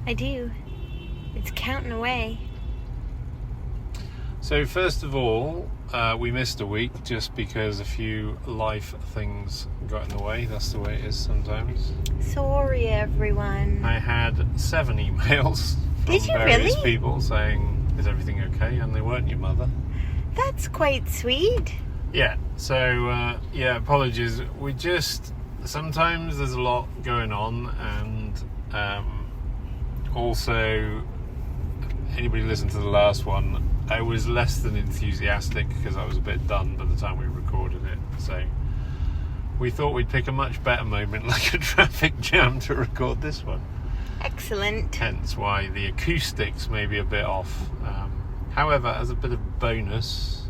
I do. It's counting away. So first of all, we missed a week just because a few life things got in the way. That's the way it is sometimes. Sorry, everyone. I had 7 emails Did from you various really? people saying, is everything okay? And they weren't your mother. That's quite sweet. Yeah, so, apologies. Sometimes there's a lot going on, and also, anybody listened to the last one, I was less than enthusiastic because I was a bit done by the time we recorded it. So we thought we'd pick a much better moment, like a traffic jam, to record this one. Excellent. Hence why the acoustics may be a bit off. However, as a bit of bonus,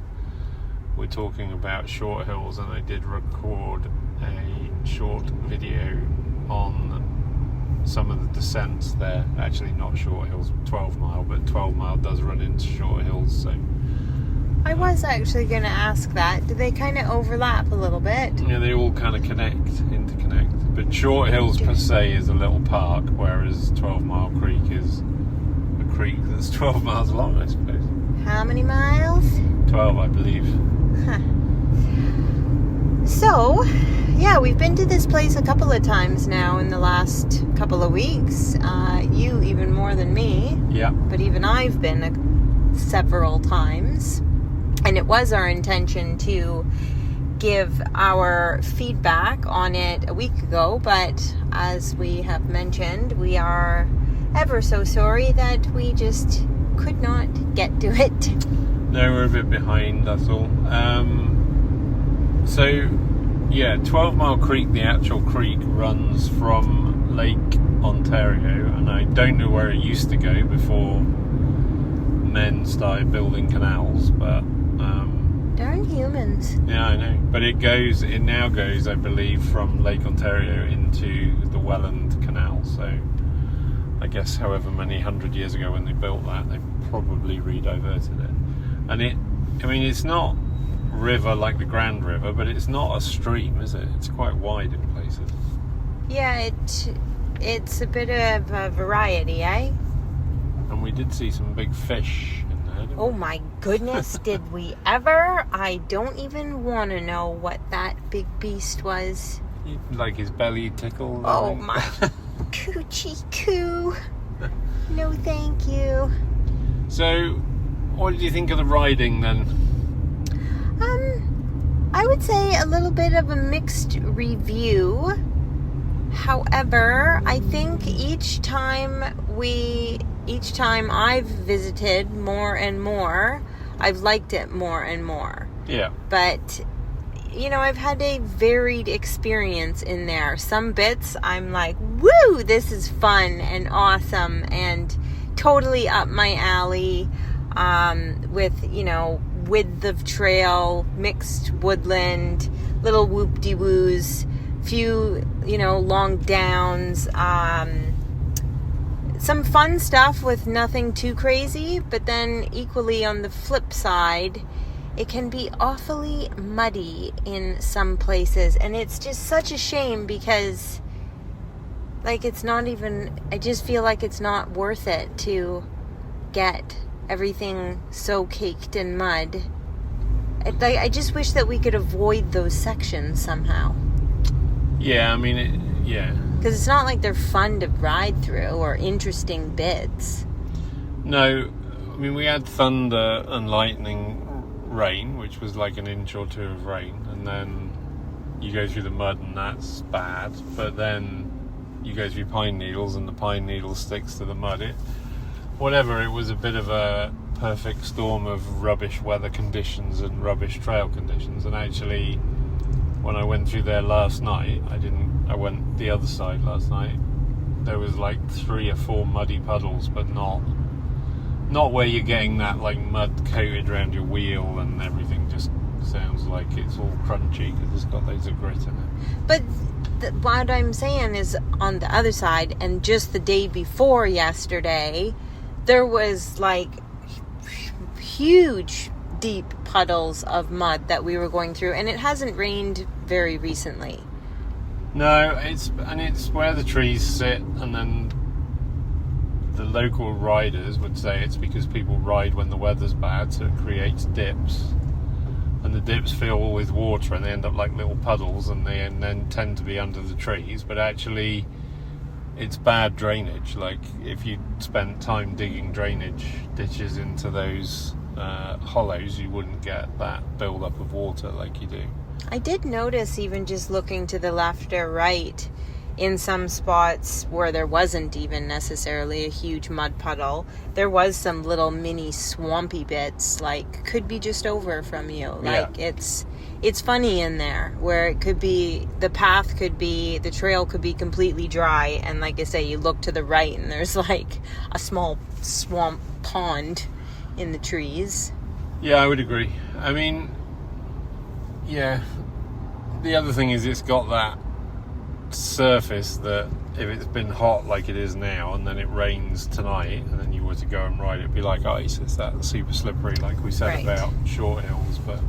we're talking about short hills, and I did record a short video on some of the descents there. Actually, not short hills, 12 mile, but 12 mile does run into short hills, so I was actually going to ask that. Do they kind of overlap a little bit? yeah, they all kind of interconnect. But short hills per se is a little park, whereas 12 Mile Creek is a creek that's 12 miles long, I suppose. How many miles? 12, I believe. Huh. So, yeah, we've been to this place a couple of times now in the last couple of weeks. You even more than me. Yeah. But even I've been several times. And it was our intention to give our feedback on it a week ago. But as we have mentioned, we are ever so sorry that we just could not get to it. No, we're a bit behind, that's all. So, yeah, 12 Mile Creek, the actual creek, runs from Lake Ontario, and I don't know where it used to go before men started building canals, but... Darn humans. Yeah, I know. But it now goes, I believe, from Lake Ontario into the Welland Canal, so I guess however many 100 years ago when they built that, they probably rediverted it. And it's not river like the Grand River, but it's not a stream, is it? It's quite wide in places. Yeah, it's a bit of a variety, eh? And we did see some big fish in there, didn't we? Oh my goodness, did we ever? I don't even want to know what that big beast was. Like his belly tickled. Oh my coochie coo. No thank you. So, what did you think of the riding then? I would say a little bit of a mixed review. However, I think each time I've visited more and more, I've liked it more and more. Yeah. But, I've had a varied experience in there. Some bits I'm like, woo, this is fun and awesome and totally up my alley, with, width of trail, mixed woodland, little whoop-de-woos, few, long downs, some fun stuff with nothing too crazy, but then equally on the flip side, it can be awfully muddy in some places, and it's just such a shame because, it's not even, I just feel like it's not worth it to get everything so caked in mud. I just wish that we could avoid those sections somehow. Yeah, yeah. Because it's not like they're fun to ride through or interesting bits. No, we had thunder and lightning rain, which was like an inch or two of rain, and then you go through the mud and that's bad, but then you go through pine needles and the pine needle sticks to the mud. It was a bit of a perfect storm of rubbish weather conditions and rubbish trail conditions. And actually, when I went through there last night, I went the other side last night, there was like 3 or 4 muddy puddles, but not where you're getting that like mud coated around your wheel and everything just sounds like it's all crunchy because it's got loads of grit in it. But what I'm saying is on the other side, and just the day before yesterday, there was like huge deep puddles of mud that we were going through, and it hasn't rained very recently. No, it's where the trees sit, and then the local riders would say it's because people ride when the weather's bad, so it creates dips, and the dips fill with water and they end up like little puddles, and they then tend to be under the trees. But actually it's bad drainage. Like if you spent time digging drainage ditches into those hollows, you wouldn't get that build up of water like you do. I did notice, even just looking to the left or right, in some spots where there wasn't even necessarily a huge mud puddle, there was some little mini swampy bits, like could be just over from you. Like it's funny in there where it could be, the path could be, the trail could be completely dry, and like I say, you look to the right and there's like a small swamp pond in the trees. Yeah, I would agree. I mean, yeah, the other thing is it's got that surface that if it's been hot like it is now and then it rains tonight and then you were to go and ride, it'd be like ice. It's that super slippery, like we said about short hills. But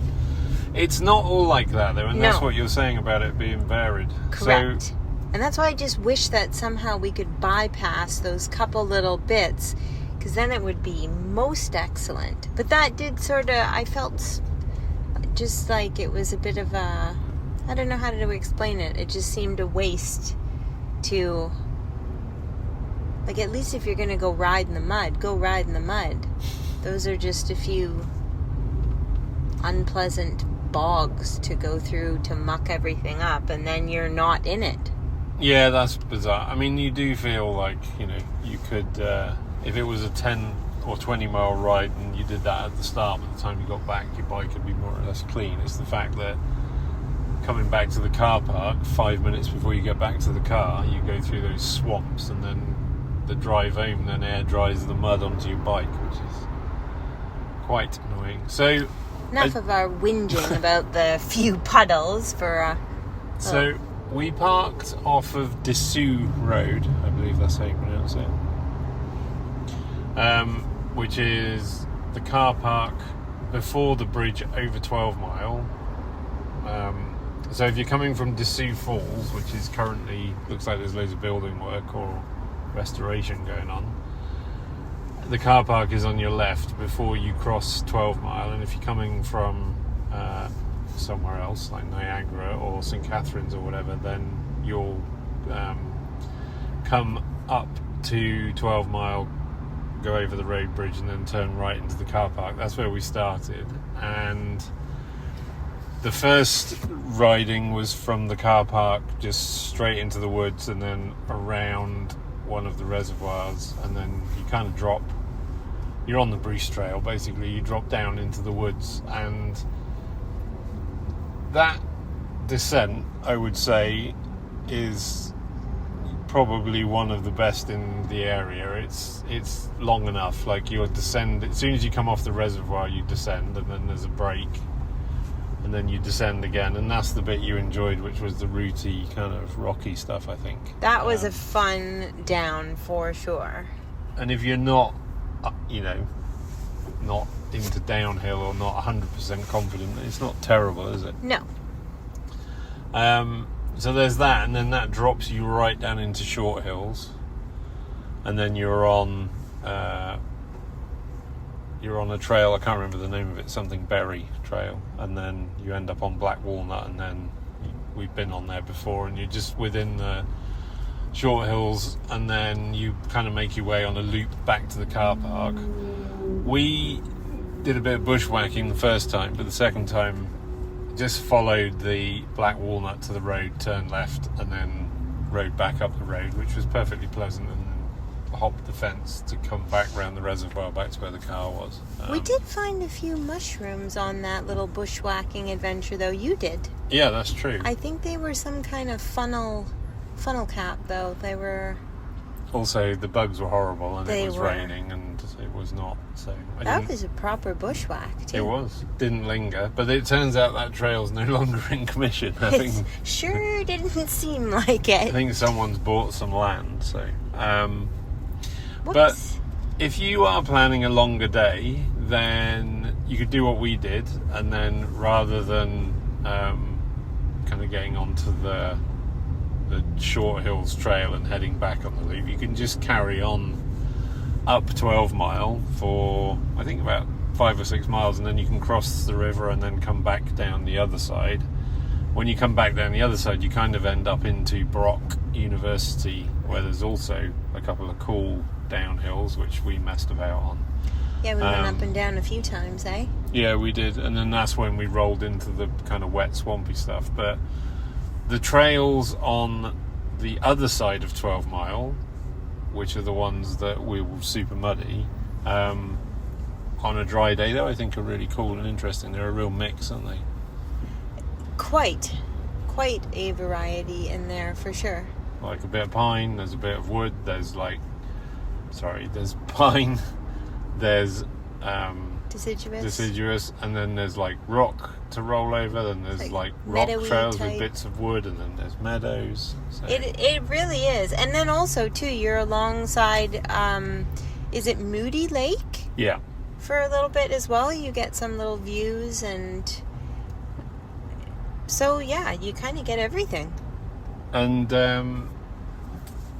it's not all like that though, and that's what you're saying about it being varied. Correct. So, and that's why I just wish that somehow we could bypass those couple little bits, because then it would be most excellent. But that did sort of, I felt just like it was a bit of a, I don't know how to explain it. It just seemed a waste to, like, at least if you're going to go ride in the mud, go ride in the mud. Those are just a few unpleasant bogs to go through to muck everything up, and then you're not in it. Yeah, that's bizarre. I mean, you do feel like, you know, you could, if it was a 10 or 20 mile ride and you did that at the start, by the time you got back, your bike would be more or less clean. It's the fact that coming back to the car park 5 minutes before you get back to the car, you go through those swamps, and then the drive home then air dries the mud onto your bike, which is quite annoying. So enough of our whinging about the few puddles for so we parked off of Decew Road, I believe that's how you pronounce it, which is the car park before the bridge over 12 Mile. So if you're coming from Decew Falls, which is currently, looks like there's loads of building work or restoration going on, the car park is on your left before you cross 12 Mile. And if you're coming from somewhere else like Niagara or St Catharines or whatever, then you'll come up to 12 Mile, go over the road bridge, and then turn right into the car park. That's where we started. And the first riding was from the car park just straight into the woods and then around one of the reservoirs, and then you kind of drop, you're on the Bruce Trail basically, you drop down into the woods, and that descent, I would say, is probably one of the best in the area. It's long enough, like you'll descend, as soon as you come off the reservoir you descend, and then there's a break, and then you descend again, and that's the bit you enjoyed, which was the rooty kind of rocky stuff, I think. That was a fun down for sure. And if you're not, you know, not into downhill or not 100% confident, it's not terrible, is it? No. So there's that, and then that drops you right down into short hills, and then you're on a trail, I can't remember the name of it, something Berry Trail, and then you end up on Black Walnut, and then we've been on there before, and you're just within the short hills, and then you kind of make your way on a loop back to the car park. We did a bit of bushwhacking the first time, but the second time just followed the Black Walnut to the road, turned left, and then rode back up the road, which was perfectly pleasant, and hopped the fence to come back round the reservoir back to where the car was. We did find a few mushrooms on that little bushwhacking adventure, though. You did. Yeah, that's true. I think they were some kind of funnel cap, though. They were... Also, the bugs were horrible, and it was raining, and it was not, so... That was a proper bushwhack, too. It was. Didn't linger, but it turns out that trail's no longer in commission. It sure didn't seem like it. I think someone's bought some land, so... But if you are planning a longer day, then you could do what we did, and then rather than kind of getting onto the Short Hills Trail and heading back on the loop, you can just carry on up 12 Mile for I think about 5 or 6 miles, and then you can cross the river and then come back down the other side. When you come back down the other side, you kind of end up into Brock University, where there's also a couple of cool downhills which we messed about on. Yeah, we went up and down a few times, eh? Yeah, we did, and then that's when we rolled into the kind of wet, swampy stuff. But the trails on the other side of 12 Mile, which are the ones that were super muddy, on a dry day, though, I think are really cool and interesting. They're a real mix, aren't they? Quite a variety in there, for sure. Like a bit of pine, there's a bit of wood, there's pine, there's deciduous, and then there's like rock to roll over, then there's like rock trails with bits of wood, and then there's meadows. So. It really is. And then also too, you're alongside is it Moody Lake? Yeah. For a little bit as well. You get some little views, and so yeah, you kind of get everything. And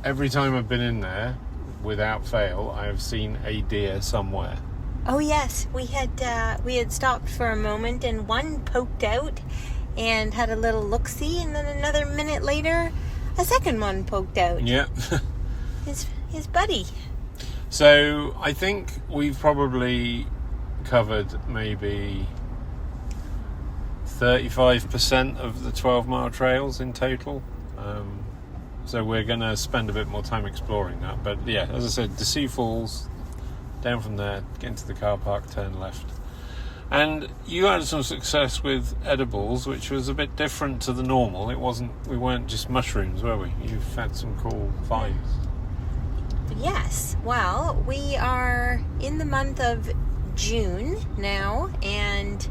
every time I've been in there, without fail, I have seen a deer somewhere. Oh yes, we had stopped for a moment, and one poked out and had a little look-see, and then another minute later, a second one poked out. Yeah. his buddy. So I think we've probably covered maybe 35% of the 12-mile trails in total. So we're going to spend a bit more time exploring that. But yeah, as I said, Decew Falls, down from there, get into the car park, turn left. And you had some success with edibles, which was a bit different to the normal. We weren't just mushrooms, were we? You've had some cool finds. Yes. Well, we are in the month of June now, and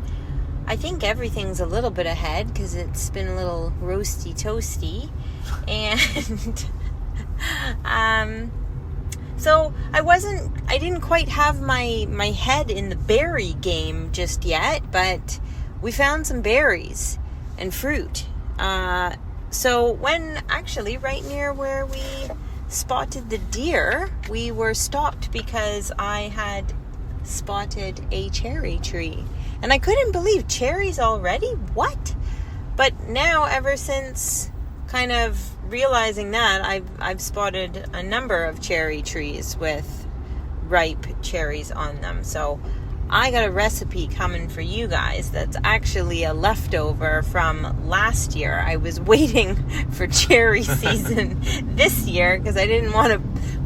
I think everything's a little bit ahead because it's been a little roasty toasty. And so I didn't quite have my head in the berry game just yet, but we found some berries and fruit. So when actually right near where we spotted the deer, we were stopped because I had spotted a cherry tree. And I couldn't believe cherries already? What? But now, ever since kind of realizing that, I've spotted a number of cherry trees with ripe cherries on them. So I got a recipe coming for you guys that's actually a leftover from last year. I was waiting for cherry season this year because I didn't want to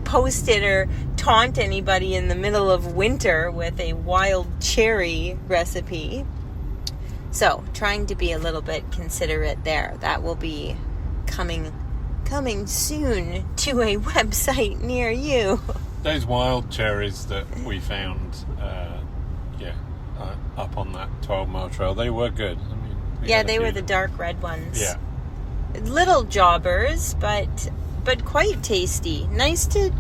post it or taunt anybody in the middle of winter with a wild cherry recipe. So trying to be a little bit considerate there. That will be coming soon to a website near you. Those wild cherries that we found up on that 12-mile trail, they were good. I mean, they were the dark red ones. Yeah. Little jobbers, but quite tasty. Nice to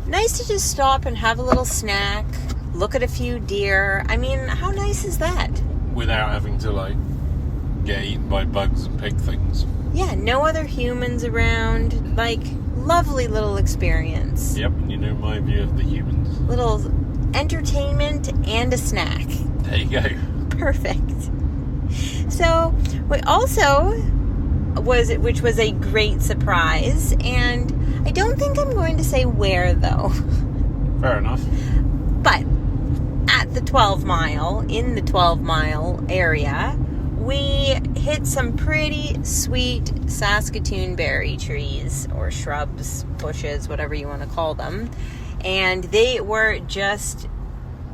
just stop and have a little snack, look at a few deer. I mean, how nice is that? Without having to get eaten by bugs and pig things. Yeah, no other humans around. Lovely little experience. Yep, and my view of the humans. Little entertainment and a snack. There you go. Perfect. So, we also which was a great surprise, and I don't think I'm going to say where, though. Fair enough. But at the 12-mile, in the 12-mile area, we hit some pretty sweet Saskatoon berry trees, or shrubs, bushes, whatever you want to call them. And they were just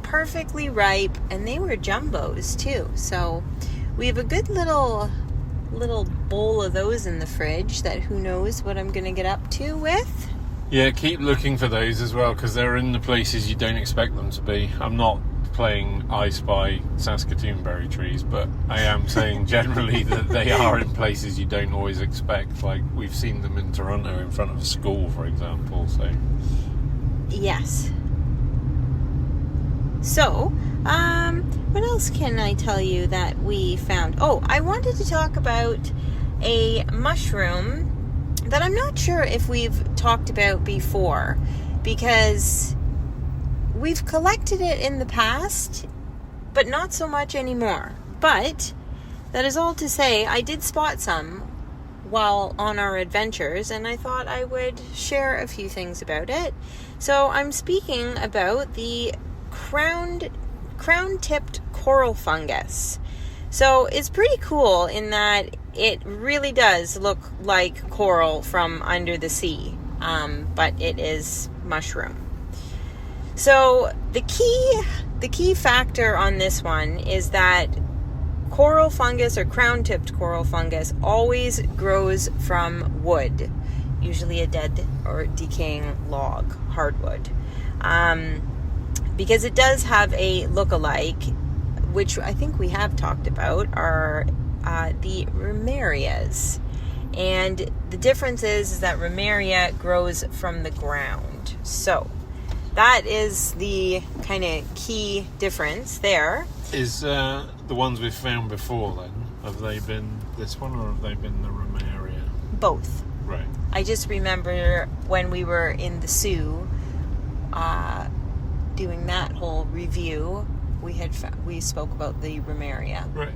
perfectly ripe, and they were jumbos too. So we have a good little bowl of those in the fridge that who knows what I'm going to get up to with. Yeah, keep looking for those as well, because they're in the places you don't expect them to be. I'm not playing I Spy Saskatoon berry trees, but I am saying generally that they are in places you don't always expect. Like, we've seen them in Toronto in front of a school, for example. So yes. So, what else can I tell you that we found? Oh, I wanted to talk about a mushroom that I'm not sure if we've talked about before, because we've collected it in the past, but not so much anymore. But that is all to say, I did spot some while on our adventures, and I thought I would share a few things about it. So I'm speaking about the crown-tipped coral fungus. So it's pretty cool in that it really does look like coral from under the sea, but it is mushroom. So the key factor on this one is that coral fungus or crown-tipped coral fungus always grows from wood, usually a dead or decaying log, hardwood, because it does have a look-alike, which I think we have talked about, are the Ramarias. And the difference is that Ramaria grows from the ground. So that is the kind of key difference there. Is the ones we've found before then, have they been this one or have they been the Ramaria? Both. Right. I just remember when we were in the Sioux doing that whole review, we spoke about the Ramaria. Right.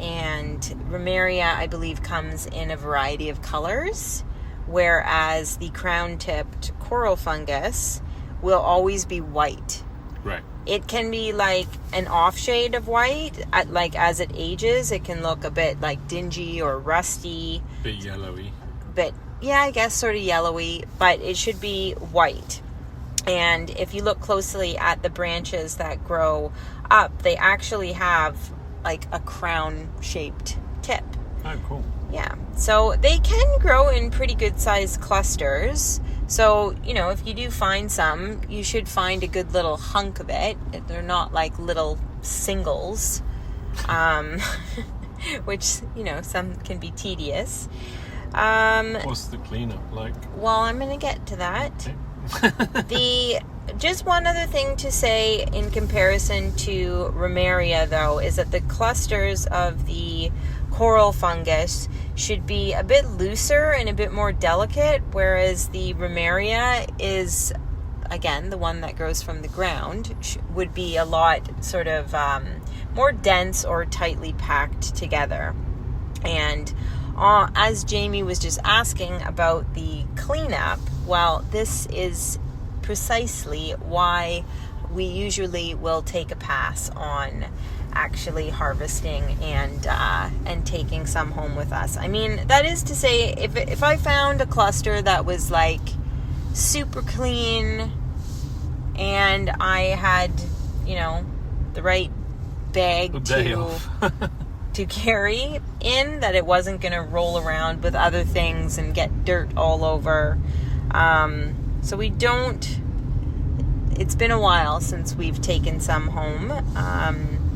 And Ramaria, I believe, comes in a variety of colors, whereas the crown-tipped coral fungus will always be white. Right. It can be like an off shade of white. Like as it ages, it can look a bit like dingy or rusty. Bit yellowy. But yeah, I guess sort of yellowy, but it should be white. And if you look closely at the branches that grow up, they actually have like a crown-shaped tip. Oh, cool. Yeah. So they can grow in pretty good-sized clusters. So, if you do find some, you should find a good little hunk of it. They're not like little singles, which, some can be tedious. What's the cleanup like? Well, I'm going to get to that. Okay. Just one other thing to say in comparison to Ramaria, though, is that the clusters of the coral fungus should be a bit looser and a bit more delicate, whereas the Ramaria is, again, the one that grows from the ground, would be a lot sort of more dense or tightly packed together. And as Jamie was just asking about the cleanup, well, this is precisely why we usually will take a pass on actually harvesting and taking some home with us. I mean, that is to say, if I found a cluster that was like super clean and I had, the right bag to carry in, that it wasn't going to roll around with other things and get dirt all over. So we don't, it's been a while since we've taken some home,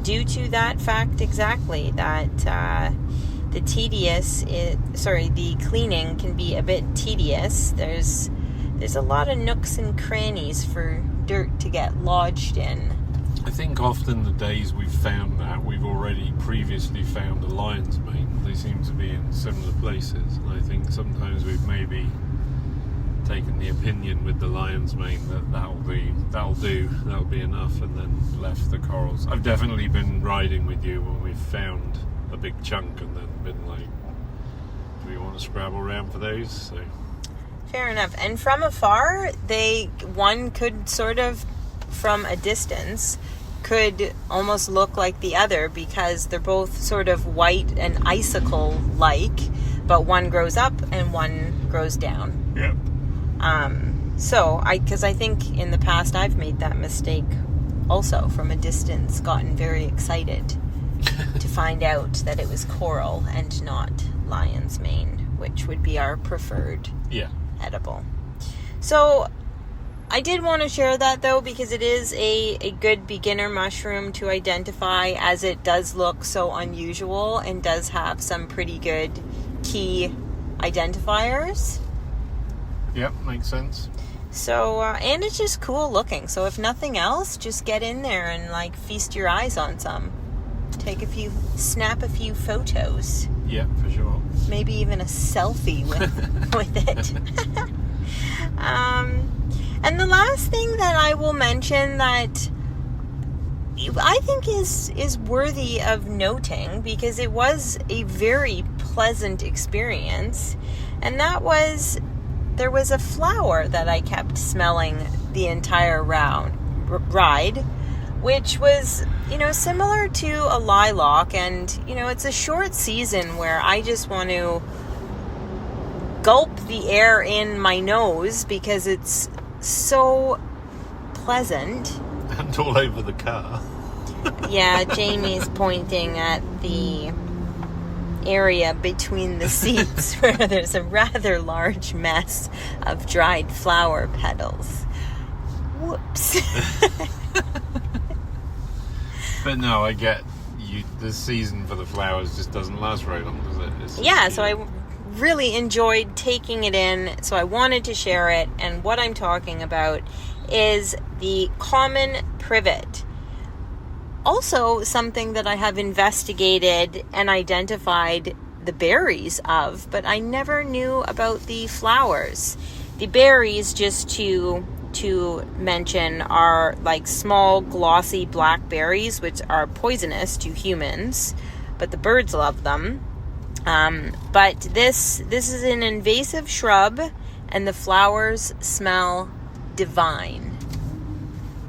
due to that fact exactly, that the cleaning can be a bit tedious. There's a lot of nooks and crannies for dirt to get lodged in. I think often the days we've found that, we've already previously found a lion's mane. They seem to be in similar places, and I think sometimes we've maybe taken the opinion with the lion's mane that'll be enough, and then left the corals. I've definitely been riding with you when we've found a big chunk and then been like, do we want to scrabble around for those? So fair enough. And from afar, one could sort of, from a distance, could almost look like the other, because they're both sort of white and icicle-like, but one grows up and one grows down. Yep. Because I think in the past I've made that mistake also, from a distance, gotten very excited to find out that it was coral and not lion's mane, which would be our preferred edible. So I did want to share that, though, because it is a good beginner mushroom to identify, as it does look so unusual and does have some pretty good key identifiers. Yep, makes sense. So, and it's just cool looking. So if nothing else, just get in there and feast your eyes on some. Snap a few photos. Yeah, for sure. Maybe even a selfie with it. And the last thing that I will mention that I think is worthy of noting, because it was a very pleasant experience, and that was there was a flower that I kept smelling the entire ride, which was, similar to a lilac, and, it's a short season where I just want to gulp the air in my nose because it's so pleasant. And all over the car. Yeah, Jamie's pointing at the area between the seats where there's a rather large mess of dried flower petals. Whoops. But no, I get you. The season for the flowers just doesn't last very long, does it? Yeah, so I really enjoyed taking it in, so I wanted to share it. And what I'm talking about is the common privet. Also, something that I have investigated and identified the berries of, but I never knew about the flowers. The berries, just to mention, are like small, glossy black berries, which are poisonous to humans, but the birds love them. But this is an invasive shrub, and the flowers smell divine.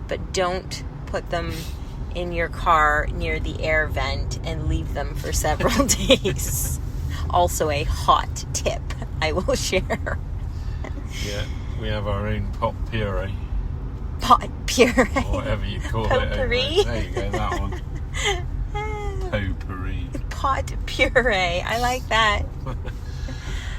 But don't put them in your car near the air vent and leave them for several days. Also a hot tip I will share. Yeah, we have our own pot puree. Pot puree. Or whatever you call Potpourri. it. There you go, that one. Potpourri. Pot puree. I like that.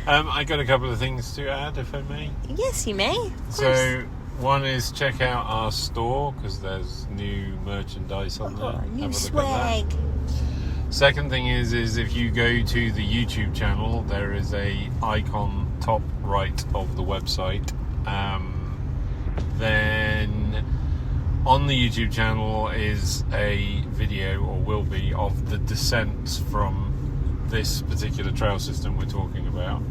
I got a couple of things to add, if I may. Yes, you may. Of course. So, one is check out our store, because there's new merchandise on there. New Have a swag. look at that. Second thing is if you go to the YouTube channel, there is a icon top right of the website. Then on the YouTube channel is a video, or will be, of the descents from this particular trail system we're talking about.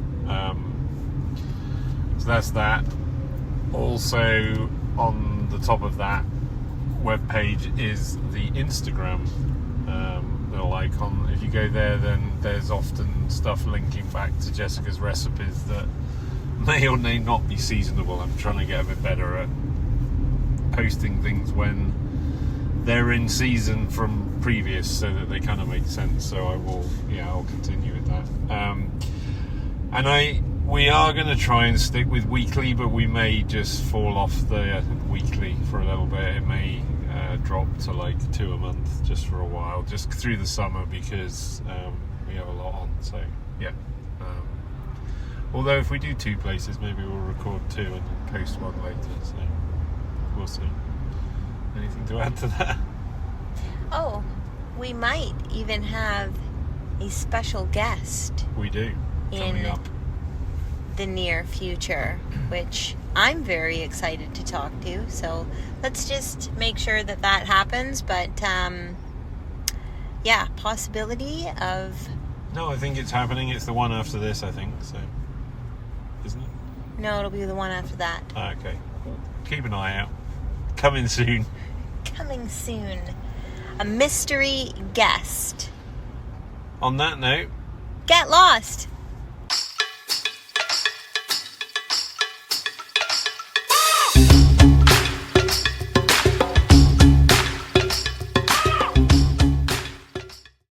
So that's that. Also, on the top of that webpage is the Instagram little icon. If you go there, then there's often stuff linking back to Jessica's recipes that may or may not be seasonable. I'm trying to get a bit better at posting things when they're in season from previous, so that they kind of make sense. So I'll continue with that. We are going to try and stick with weekly, but we may just fall off the weekly for a little bit. It may drop to like 2 a month just for a while, just through the summer, because we have a lot on. So yeah. Although if we do 2 places, maybe we'll record 2 and then post one later. So we'll see. Anything to add to that? Oh, we might even have a special guest. We do. Coming up. The near future, which I'm very excited to talk to. So let's just make sure that happens. But yeah, possibility of... No, I think it's happening. It's the one after this, I think. So, isn't it? No, it'll be the one after that. Okay. Keep an eye out. Coming soon. Coming soon. A mystery guest. On that note, get lost.